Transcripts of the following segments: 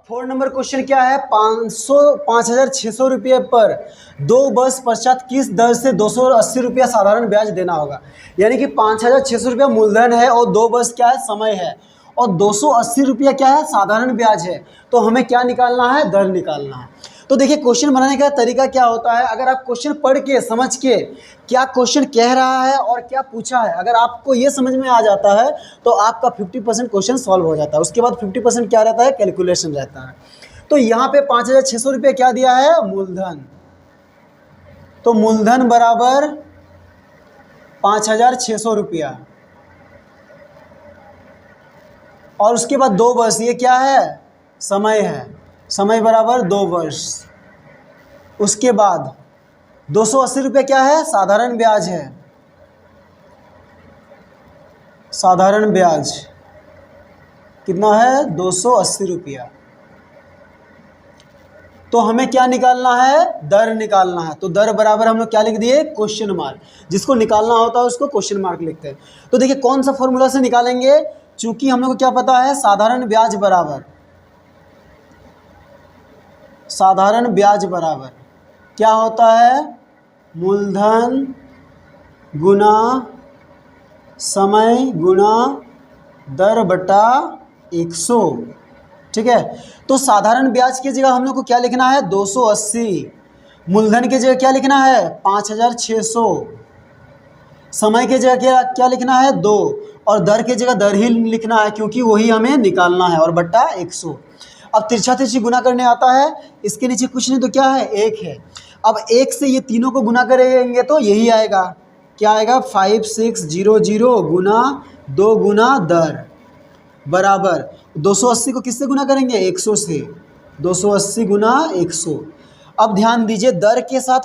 Four number question क्या है, 5,600 रुपये पर 2 वर्ष पश्चात किस दर से 280 रुपया साधारण ब्याज देना होगा। यानी कि 5,600 रुपया मूलधन है और 2 वर्ष क्या है, समय है, और 280 रुपया क्या है, साधारण ब्याज है। तो हमें क्या निकालना है, दर निकालना है। तो देखिए क्वेश्चन बनाने का तरीका क्या होता है, अगर आप क्वेश्चन पढ़ के समझ के क्या क्वेश्चन कह रहा है और क्या पूछा है, अगर आपको ये समझ में आ जाता है तो आपका 50% क्वेश्चन सॉल्व हो जाता है। उसके बाद 50% क्या रहता है, कैलकुलेशन रहता है। तो यहाँ पे 5,600 रुपये क्या दिया है, मूलधन। तो मूलधन बराबर 5,600 रुपया, और उसके बाद 2 वर्ष, ये क्या है, समय है, समय बराबर 2 वर्ष। उसके बाद 280 रुपये क्या है, साधारण ब्याज है, साधारण ब्याज कितना है, 280 रुपया। तो हमें क्या निकालना है, दर निकालना है। तो दर बराबर हम लोग क्या लिख दिए, क्वेश्चन मार्क। जिसको निकालना होता है उसको क्वेश्चन मार्क लिखते हैं। तो देखिए कौन सा फॉर्मूला से निकालेंगे, चूंकि हम लोग को क्या पता है, साधारण ब्याज बराबर क्या होता है, मूलधन गुना समय गुना दर बटा 100। ठीक है। तो साधारण ब्याज की जगह हम लोग को क्या लिखना है, 280। मूलधन की जगह क्या लिखना है, 5,600। समय की जगह क्या लिखना है, 2, और दर की जगह दर ही लिखना है क्योंकि वही हमें निकालना है, और बट्टा 100। अब तिरछा तिरछी गुना करने आता है, इसके नीचे कुछ नहीं तो क्या है, 1 है। अब 1 से ये तीनों को गुना करेंगे तो यही आएगा, क्या आएगा, 5600 गुना 2 गुना दर बराबर 280 को किससे गुना करेंगे, 100 से, 280 गुना 100। अब ध्यान दीजिए दर के साथ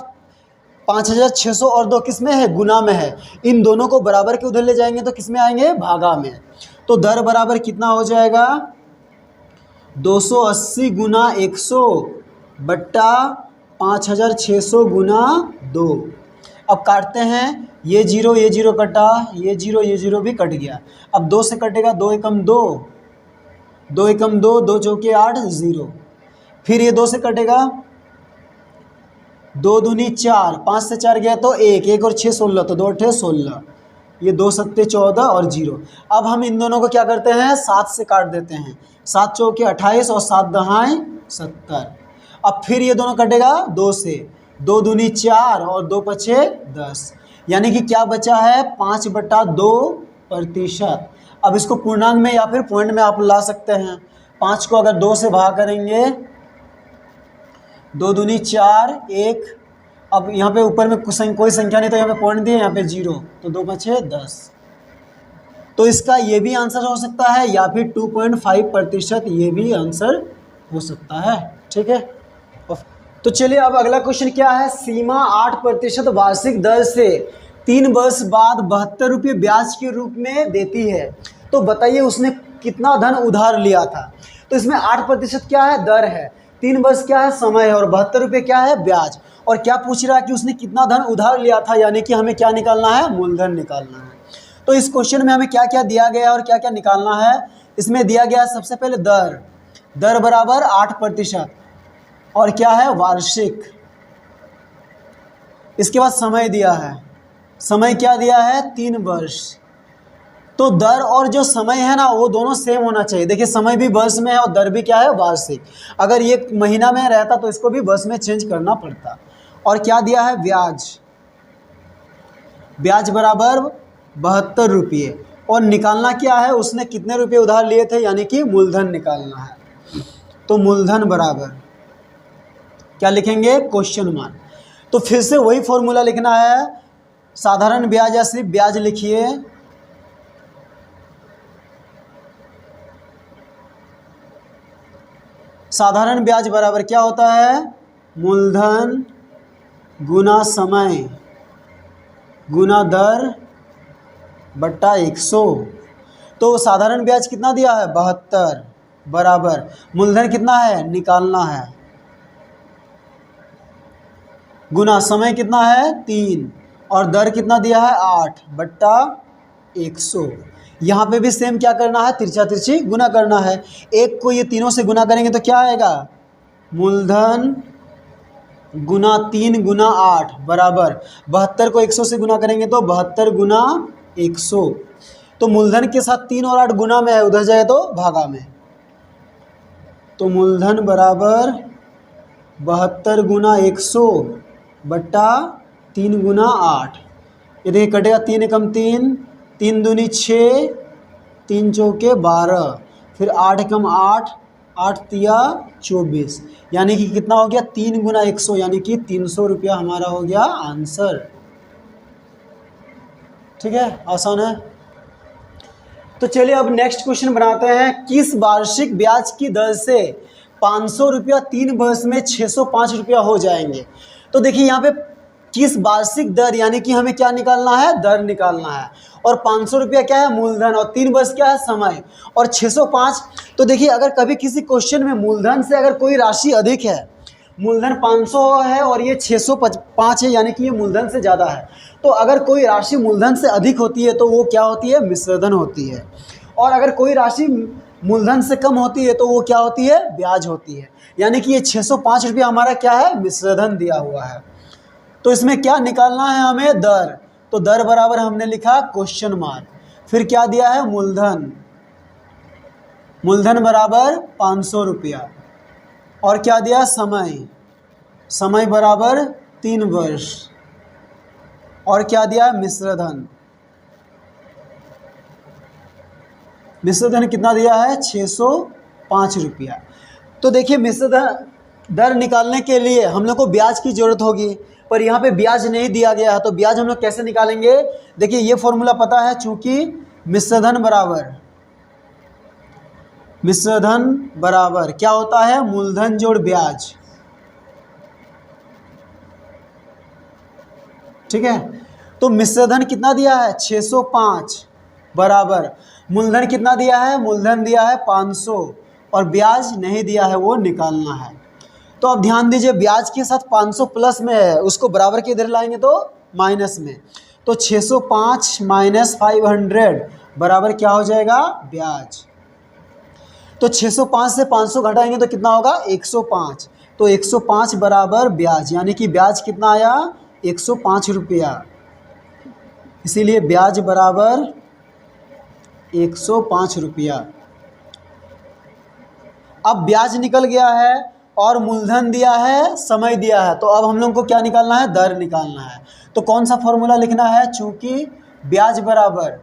5,600 और 2 किस में है, गुना में है। इन दोनों को बराबर के उधर ले जाएंगे तो किस में आएंगे, भागा में। तो दर बराबर कितना हो जाएगा, 280 गुना 100 बट्टा 5,600 गुना 2। अब काटते हैं, ये जीरो कटा, ये जीरो भी कट गया। अब 2 से कटेगा, 2 एकम 2, 2 एकम 2, 2 चौके 8, 0। फिर ये 2 से कटेगा, 2 दूनी 4, 5 से 4 गया तो 1, 1 और 6 16, तो 2 अट्ठे 16, ये 2 सत्ते 14 और 0। अब हम इन दोनों को क्या करते हैं, 7 से काट देते हैं, 7 चौके 28 और 7 दहाएं 70। अब फिर ये दोनों कटेगा 2 से, 2 दूनी 4 और 2 पछे 10, यानी कि क्या बचा है, 5/2%। अब इसको पूर्णांक में या फिर पॉइंट में आप ला सकते हैं। 5 को अगर 2 से भाग करेंगे, 2 दूनी 4, 1, अब यहाँ पे ऊपर में कोई संख्या नहीं तो यहाँ पे पॉइंट दिए, यहाँ पे 0, तो 2 पछे 10। तो इसका ये भी आंसर हो सकता है, या फिर 2.5% ये भी आंसर हो सकता है। ठीक है। तो चलिए अब अगला क्वेश्चन क्या है, सीमा 8% वार्षिक दर से 3 वर्ष बाद 72 रुपये ब्याज के रूप में देती है। तो बताइए उसने कितना धन उधार लिया था। तो इसमें 8% क्या है, दर है, 3 वर्ष क्या है, समय है, और 72 रुपये क्या है, ब्याज। और क्या पूछ रहा है कि उसने कितना धन उधार लिया था, यानी कि हमें क्या निकालना है, मूलधन निकालना है। तो इस क्वेश्चन में हमें क्या क्या दिया गया है और क्या क्या निकालना है। इसमें दिया गया है सबसे पहले दर बराबर 8%, और क्या है, वार्षिक। इसके बाद समय दिया है, समय क्या दिया है, 3 वर्ष। तो दर और जो समय है ना वो दोनों सेम होना चाहिए। देखिए समय भी वर्ष में है और दर भी क्या है, वार्षिक। अगर ये महीना में रहता तो इसको भी वर्ष में चेंज करना पड़ता। और क्या दिया है, ब्याज बराबर 72 रुपये, और निकालना क्या है, उसने कितने रुपये उधार लिए थे, यानी कि मूलधन निकालना है। तो मूलधन बराबर क्या लिखेंगे, क्वेश्चन मार्क। तो फिर से वही फॉर्मूला लिखना है, साधारण ब्याज या सिर्फ ब्याज लिखिए, साधारण ब्याज बराबर क्या होता है, मूलधन गुना समय गुना दर बट्टा 100। तो साधारण ब्याज कितना दिया है, 72 बराबर मूलधन कितना है, निकालना है, गुना समय कितना है, 3, और दर कितना दिया है, 8 बट्टा 100। यहाँ पे भी सेम क्या करना है, तिरछा तिरछी गुना करना है। एक को ये तीनों से गुना करेंगे तो क्या आएगा, मूलधन गुना 3 गुना 8 बराबर 72 को 100 से गुना करेंगे तो 72 गुना 100। तो मूलधन के साथ 3 और 8 गुना में है, उधर जाए तो भागा में। तो मूलधन बराबर 72 गुना 100 बट्टा 3 गुना 8। ये देखिए कटेगा, 3 एकम 3, 3 दूनी 6, 3 चौके 12, फिर 8 एकम 8, 8 तिया 24, यानी कि कितना हो गया, 3 गुना 100, यानी कि 300 रुपया हमारा हो गया आंसर। ठीक है, आसान है। तो चलिए अब नेक्स्ट क्वेश्चन बनाते हैं। किस वार्षिक ब्याज की दर से 500 रुपया 3 वर्ष में 605 रुपया हो जाएंगे। तो देखिए यहाँ पे किस वार्षिक दर, यानी कि हमें क्या निकालना है, दर निकालना है। और 500 रुपया क्या है, मूलधन, और 3 वर्ष क्या है, समय, और 605। तो देखिए अगर कभी किसी क्वेश्चन में मूलधन से अगर कोई राशि अधिक है, मूलधन 500 है और ये 605 है, यानी कि ये मूलधन से ज़्यादा है। तो अगर कोई राशि मूलधन से अधिक होती है तो वो क्या होती है, मिश्रधन होती है। और अगर कोई राशि मूलधन से कम होती है तो वो क्या होती है, ब्याज होती है। यानी कि ये 605 रुपया हमारा क्या है, मिश्रधन दिया हुआ है। तो इसमें क्या निकालना है हमें, दर। तो दर बराबर हमने लिखा क्वेश्चन मार्क, फिर क्या दिया है, मूलधन, मूलधन बराबर 500 रुपया, और क्या दिया, समय, समय बराबर 3 वर्ष, और क्या दिया, मिश्रधन, मिश्रधन कितना दिया है, 605 रुपया। तो देखिए मिश्रधन दर निकालने के लिए हम लोग को ब्याज की ज़रूरत होगी, पर यहाँ पे ब्याज नहीं दिया गया है, तो ब्याज हम लोग कैसे निकालेंगे। देखिए ये फॉर्मूला पता है, चूंकि मिश्रधन बराबर क्या होता है, मूलधन जोड़ ब्याज। ठीक है, तो मिश्रधन कितना दिया है, 605 बराबर मूलधन कितना दिया है, मूलधन दिया है 500, और ब्याज नहीं दिया है, वो निकालना है। तो अब ध्यान दीजिए, ब्याज के साथ 500 प्लस में है, उसको बराबर के इधर लाएंगे तो माइनस में। तो 605 माइनस 500 बराबर क्या हो जाएगा, ब्याज। तो 605 से 500 घटाएंगे तो कितना होगा, 105। तो 105 बराबर ब्याज, यानी कि ब्याज कितना आया, 105 रुपया। इसीलिए ब्याज बराबर 105 रुपया। अब ब्याज निकल गया है और मूलधन दिया है, समय दिया है, तो अब हम लोग को क्या निकालना है, दर निकालना है। तो कौन सा फॉर्मूला लिखना है, चूंकि ब्याज बराबर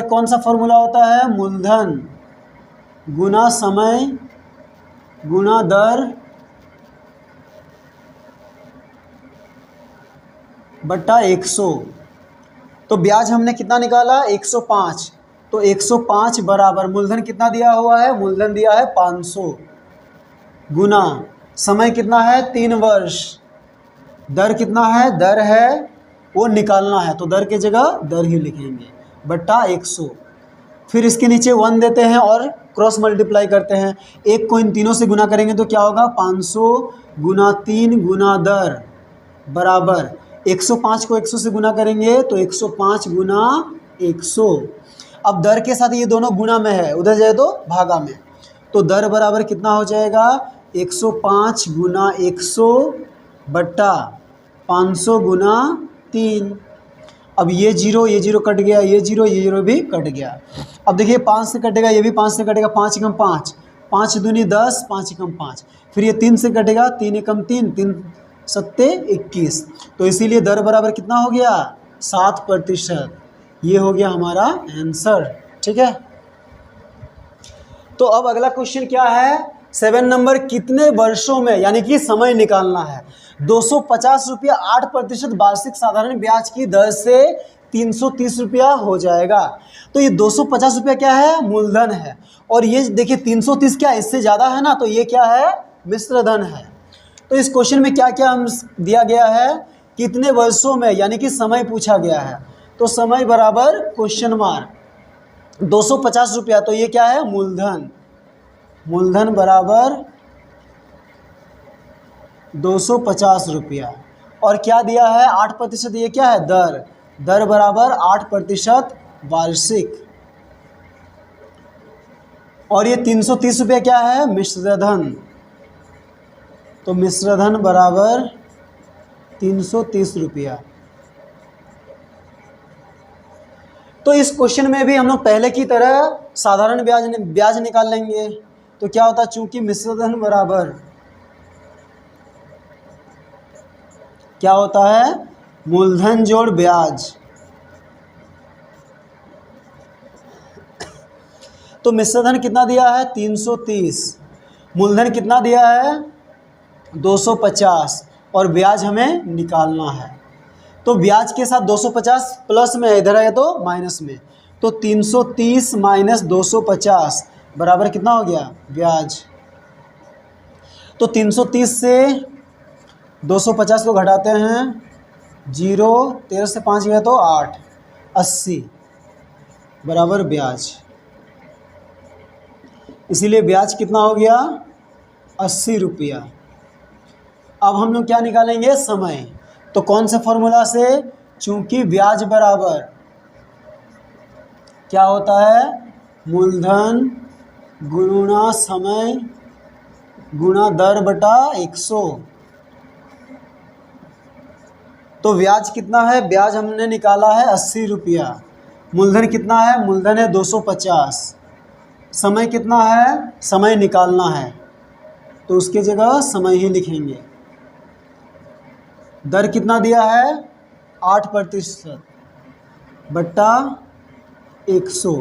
कौन सा फॉर्मूला होता है, मूलधन गुना समय गुना दर बट्टा 100। तो ब्याज हमने कितना निकाला, 105। तो 105 बराबर मूलधन कितना दिया हुआ है, मूलधन दिया है 500, गुना समय कितना है, 3 वर्ष, दर कितना है, दर है वो निकालना है, तो दर की जगह दर ही लिखेंगे, बट्टा 100। फिर इसके नीचे 1 देते हैं और क्रॉस मल्टीप्लाई करते हैं। एक को इन तीनों से गुना करेंगे तो क्या होगा, 500 गुना 3 गुना दर बराबर 105 को 100 से गुना करेंगे तो 105 गुना 100। अब दर के साथ ये दोनों गुना में है, उधर जाए तो भागा में। तो दर बराबर कितना हो जाएगा, 105 गुना 100 बट्टा 500 गुना 3। अब ये जीरो कट गया, ये जीरो भी कट गया। अब देखिए 5 से कटेगा, ये भी 5 से कटेगा, 5 एकम 5, 5 दूनी 10, 5 एकम 5, फिर ये 3 से कटेगा, 3 एकम 3, 3 सत्ते 21। तो इसीलिए दर बराबर कितना हो गया, 7%। ये हो गया हमारा आंसर। ठीक है, तो अब अगला क्वेश्चन क्या है, 7 नंबर, कितने वर्षों में, यानी कि समय निकालना है, 250 रुपया 8% वार्षिक साधारण ब्याज की दर से 330 रुपया हो जाएगा। तो ये 250 रुपया क्या है, मूलधन है, और ये देखिए 330 क्या इससे ज़्यादा है ना, तो ये क्या है, मिश्रधन है। तो इस क्वेश्चन में क्या क्या हम दिया गया है, कितने वर्षों में, यानी कि समय पूछा गया है। तो समय बराबर क्वेश्चन मार्क, 250 रुपया, तो ये क्या है, मूलधन, मूलधन बराबर 250 रुपया, और क्या दिया है 8%, ये क्या है, दर, दर बराबर 8% वार्षिक। और ये 330 रुपये क्या है, मिश्रधन। तो मिश्रधन बराबर 330 रुपया। तो इस क्वेश्चन में भी हम लोग पहले की तरह साधारण ब्याज निकाल लेंगे। तो क्या होता है, चूंकि मिश्रधन बराबर क्या होता है, मूलधन जोड़ ब्याज। तो मिश्रधन कितना दिया है, 330, मूलधन कितना दिया है, 250, और ब्याज हमें निकालना है। तो ब्याज के साथ 250 प्लस में, इधर है तो माइनस में। तो 330 माइनस 250 बराबर कितना हो गया, ब्याज। तो 330 से 250 को घटाते हैं, 0, 13 से 5 गया तो 8, 80 बराबर ब्याज। इसीलिए ब्याज कितना हो गया, 80 रुपया। अब हम लोग क्या निकालेंगे, समय। तो कौन से फॉर्मूला से, चूंकि ब्याज बराबर क्या होता है, मूलधन गुणा समय गुणा दर बटा 100। तो ब्याज कितना है, ब्याज हमने निकाला है 80 रुपया। मूलधन कितना है, मूलधन है 250। समय कितना है, समय निकालना है, तो उसके जगह समय ही लिखेंगे। दर कितना दिया है, 8% बट्टा 100।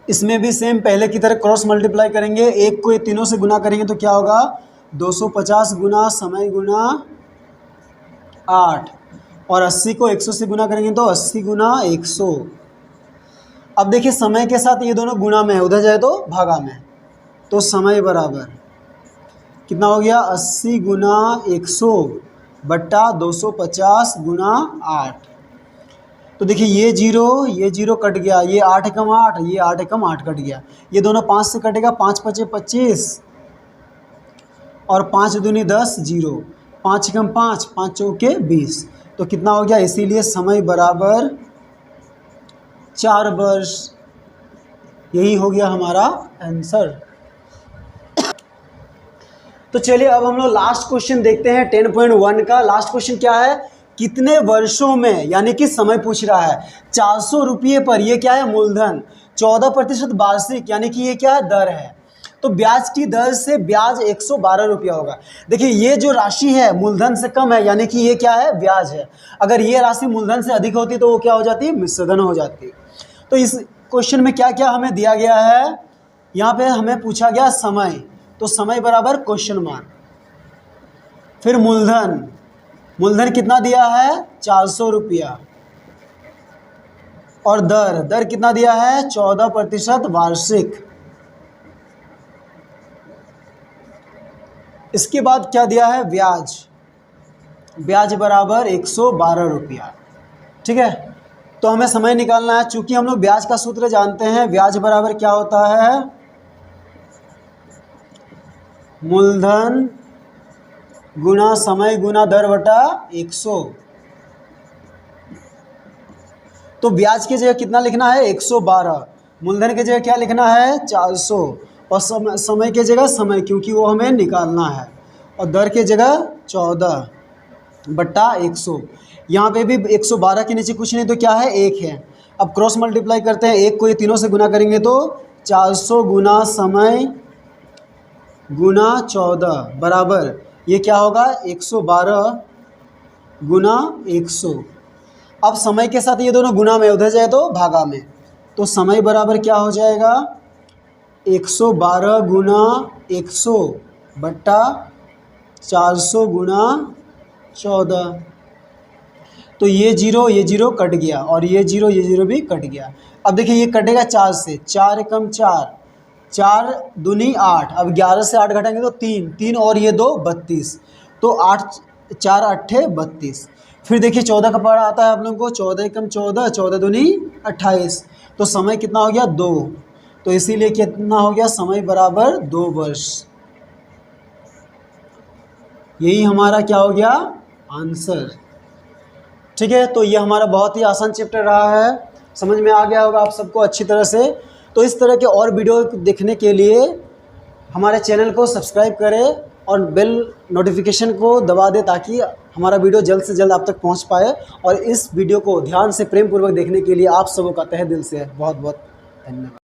इसमें भी सेम पहले की तरह क्रॉस मल्टीप्लाई करेंगे। एक को ये तीनों से गुना करेंगे तो क्या होगा, 250 गुना समय गुना 8, और 80 को 100 से गुना करेंगे तो 80 गुना 100। अब देखिए समय के साथ ये दोनों गुना में है, उधर जाए तो भागा में। तो समय बराबर कितना हो गया, 80 गुना 100 बट्टा 250 गुना 8। तो देखिए ये जीरो कट गया, ये 8 एकम 8, ये 8 एकम 8 कट गया। ये दोनों 5 से कटेगा, 5 पचे 25 और 5 दूनी 10, 0, 5 एकम 5, 5 चौके 20। तो कितना हो गया, इसीलिए समय बराबर 4 वर्ष। यही हो गया हमारा आंसर। तो चलिए अब हम लोग लास्ट क्वेश्चन देखते हैं 10.1 का। लास्ट क्वेश्चन क्या है, कितने वर्षों में, यानी कि समय पूछ रहा है। 400 रुपये पर, ये क्या है, मूलधन। 14% वार्षिक, यानी कि ये क्या है, दर है। तो ब्याज की दर से ब्याज 112 रुपया होगा। देखिए ये जो राशि है मूलधन से कम है, यानी कि ये क्या है, ब्याज है। अगर ये राशि मूलधन से अधिक होती तो वो क्या हो जाती, मिश्रधन हो जाती। तो इस क्वेश्चन में क्या क्या हमें दिया गया है, यहाँ पे हमें पूछा गया समय। तो समय बराबर क्वेश्चन मार्क, फिर मूलधन, मूलधन कितना दिया है, 400 रुपया, और दर कितना दिया है, 14% वार्षिक। इसके बाद क्या दिया है, ब्याज, ब्याज बराबर 112 रुपया। ठीक है, तो हमें समय निकालना है। चूंकि हम लोग ब्याज का सूत्र जानते हैं, ब्याज बराबर क्या होता है, मूलधन गुना समय गुना दर बटा 100। तो ब्याज की जगह कितना लिखना है, 112। मूलधन की जगह क्या लिखना है, 400, और समय की जगह समय, क्योंकि वो हमें निकालना है, और दर की जगह 14 बट्टा 100। यहाँ पे भी 112 के नीचे कुछ नहीं तो क्या है, 1 है। अब क्रॉस मल्टीप्लाई करते हैं, एक को ये तीनों से गुना करेंगे तो 400 गुना समय गुना 14 बराबर ये क्या होगा, 112 गुना 100। अब समय के साथ ये दोनों गुना में, उधर जाए तो भागा में। तो समय बराबर क्या हो जाएगा, 112 गुना 100 बट्टा 400 गुना 14। तो ये जीरो कट गया, और ये जीरो भी कट गया। अब देखिए ये कटेगा 4 से, 4 एकम 4, 4 दूनी 8। अब 11 से 8 घटाएंगे तो 3 और ये 2 32। तो 8 4 8 32। फिर देखिए 14 का पढ़ा आता है आप लोगों को, 14 एकम 14, 14 दूनी 28। तो समय कितना हो गया, 2। तो इसीलिए कितना हो गया, समय बराबर 2 वर्ष। यही हमारा क्या हो गया, आंसर। ठीक है, तो ये हमारा बहुत ही आसान चैप्टर रहा है, समझ में आ गया होगा आप सबको अच्छी तरह से। तो इस तरह के और वीडियो देखने के लिए हमारे चैनल को सब्सक्राइब करें और बेल नोटिफिकेशन को दबा दें ताकि हमारा वीडियो जल्द से जल्द आप तक पहुंच पाए। और इस वीडियो को ध्यान से प्रेम पूर्वक देखने के लिए आप सबों का तहे दिल से बहुत बहुत धन्यवाद।